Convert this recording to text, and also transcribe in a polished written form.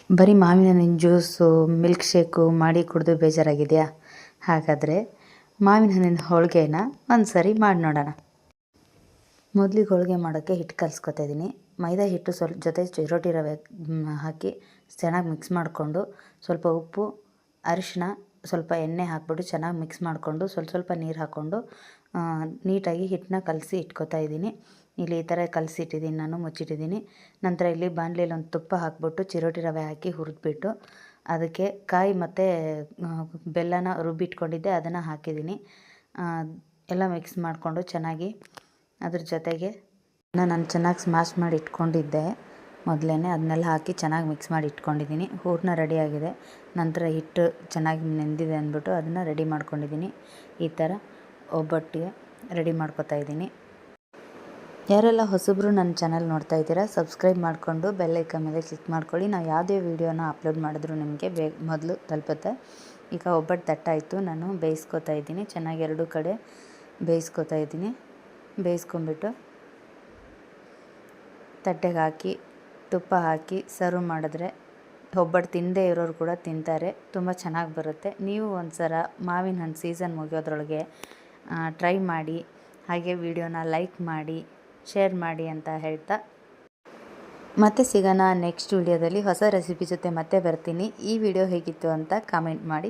ಬರೀ ಮಾವಿನ ಹಣ್ಣಿನ ಜ್ಯೂಸು ಮಿಲ್ಕ್ ಶೇಕು ಮಾಡಿ ಕುಡಿದು ಬೇಜಾರಾಗಿದೆಯಾ? ಹಾಗಾದರೆ ಮಾವಿನ ಹಣ್ಣಿನ ಹೋಳಿಗೆನ ಒಂದು ಸರಿ ಮಾಡಿ ನೋಡೋಣ. ಮೊದಲಿಗೆ ಹೋಳಿಗೆ ಮಾಡೋಕ್ಕೆ ಹಿಟ್ಟು ಕಲಿಸ್ಕೊತಾ ಇದ್ದೀನಿ. ಮೈದಾ ಹಿಟ್ಟು ಜೊತೆ ಚಿರೋಟಿ ರವೆ ಹಾಕಿ ಚೆನ್ನಾಗಿ ಮಿಕ್ಸ್ ಮಾಡಿಕೊಂಡು, ಸ್ವಲ್ಪ ಉಪ್ಪು, ಅರಿಶಿನ, ಸ್ವಲ್ಪ ಎಣ್ಣೆ ಹಾಕ್ಬಿಟ್ಟು ಚೆನ್ನಾಗಿ ಮಿಕ್ಸ್ ಮಾಡಿಕೊಂಡು ಸ್ವಲ್ಪ ನೀರು ಹಾಕ್ಕೊಂಡು ನೀಟಾಗಿ ಹಿಟ್ಟನ್ನ ಕಲಸಿ ಇಟ್ಕೊತಾ ಇದ್ದೀನಿ. ಇಲ್ಲಿ ಈ ಥರ ಕಲಸಿಟ್ಟಿದ್ದೀನಿ, ನಾನು ಮುಚ್ಚಿಟ್ಟಿದ್ದೀನಿ. ನಂತರ ಇಲ್ಲಿ ಬಾಣಲೆಯಲ್ಲಿ ಒಂದು ತುಪ್ಪ ಹಾಕ್ಬಿಟ್ಟು ಚಿರೋಟಿ ರವೆ ಹಾಕಿ ಹುರಿದ್ಬಿಟ್ಟು ಅದಕ್ಕೆ ಕಾಯಿ ಮತ್ತು ಬೆಲ್ಲನ ರುಬ್ಬಿಟ್ಕೊಂಡಿದ್ದೆ ಅದನ್ನು ಹಾಕಿದ್ದೀನಿ. ಎಲ್ಲ ಮಿಕ್ಸ್ ಮಾಡಿಕೊಂಡು ಚೆನ್ನಾಗಿ ಅದ್ರ ಜೊತೆಗೆ ನಾನು ಚೆನ್ನಾಗಿ ಸ್ಮ್ಯಾಶ್ ಮಾಡಿ ಇಟ್ಕೊಂಡಿದ್ದೆ ಮೊದಲೇ, ಅದನ್ನೆಲ್ಲ ಹಾಕಿ ಚೆನ್ನಾಗಿ ಮಿಕ್ಸ್ ಮಾಡಿ ಇಟ್ಕೊಂಡಿದ್ದೀನಿ. ಹೂರಣ ರೆಡಿಯಾಗಿದೆ. ನಂತರ ಹಿಟ್ಟು ಚೆನ್ನಾಗಿ ನೆಂದಿದೆ ಅಂದ್ಬಿಟ್ಟು ಅದನ್ನು ರೆಡಿ ಮಾಡ್ಕೊಂಡಿದ್ದೀನಿ. ಈ ಥರ ಒಬ್ಬಟ್ಟಿಗೆ ರೆಡಿ ಮಾಡ್ಕೊತಾ ಇದ್ದೀನಿ. ಯಾರೆಲ್ಲ ಹೊಸಬ್ರು ನನ್ನ ಚಾನಲ್ ನೋಡ್ತಾ ಇದ್ದೀರಾ, ಸಬ್ಸ್ಕ್ರೈಬ್ ಮಾಡಿಕೊಂಡು ಬೆಲ್ ಐಕಾನ್ ಮೇಲೆ ಕ್ಲಿಕ್ ಮಾಡ್ಕೊಳ್ಳಿ. ನಾವು ಯಾವುದೇ ವೀಡಿಯೋನ ಅಪ್ಲೋಡ್ ಮಾಡಿದ್ರು ನಿಮಗೆ ಮೊದಲು ತಲುಪುತ್ತೆ. ಈಗ ಒಬ್ಬಟ್ಟು ತಟ್ಟಾಯಿತು, ನಾನು ಬೇಯಿಸ್ಕೊತಾ ಇದ್ದೀನಿ. ಚೆನ್ನಾಗಿ ಎರಡೂ ಕಡೆ ಬೇಯಿಸ್ಕೊತಾ ಇದ್ದೀನಿ. ಬೇಯಿಸ್ಕೊಂಬಿಟ್ಟು ತಟ್ಟೆಗೆ ಹಾಕಿ ತುಪ್ಪ ಹಾಕಿ ಸರ್ವ್ ಮಾಡಿದ್ರೆ ಒಬ್ಬಟ್ಟು ತಿನ್ನದೇ ಇರೋರು ಕೂಡ ತಿಂತಾರೆ. ತುಂಬ ಚೆನ್ನಾಗಿ ಬರುತ್ತೆ. ನೀವು ಒಂದು ಸಲ ಮಾವಿನ ಹಣ್ಣು ಸೀಸನ್ ಮುಗಿಯೋದ್ರೊಳಗೆ ಟ್ರೈ ಮಾಡಿ. ಹಾಗೆ ವಿಡಿಯೋನ ಲೈಕ್ ಮಾಡಿ, ಶೇರ್ ಮಾಡಿ ಅಂತ ಹೇಳ್ತಾ ಮತ್ತೆ ಸಿಗೋಣ ನೆಕ್ಸ್ಟ್ ವಿಡಿಯೋದಲ್ಲಿ ಹೊಸ ರೆಸಿಪಿ ಜೊತೆ ಮತ್ತೆ ಬರ್ತೀನಿ. ಈ ವಿಡಿಯೋ ಹೇಗಿತ್ತು ಅಂತ ಕಾಮೆಂಟ್ ಮಾಡಿ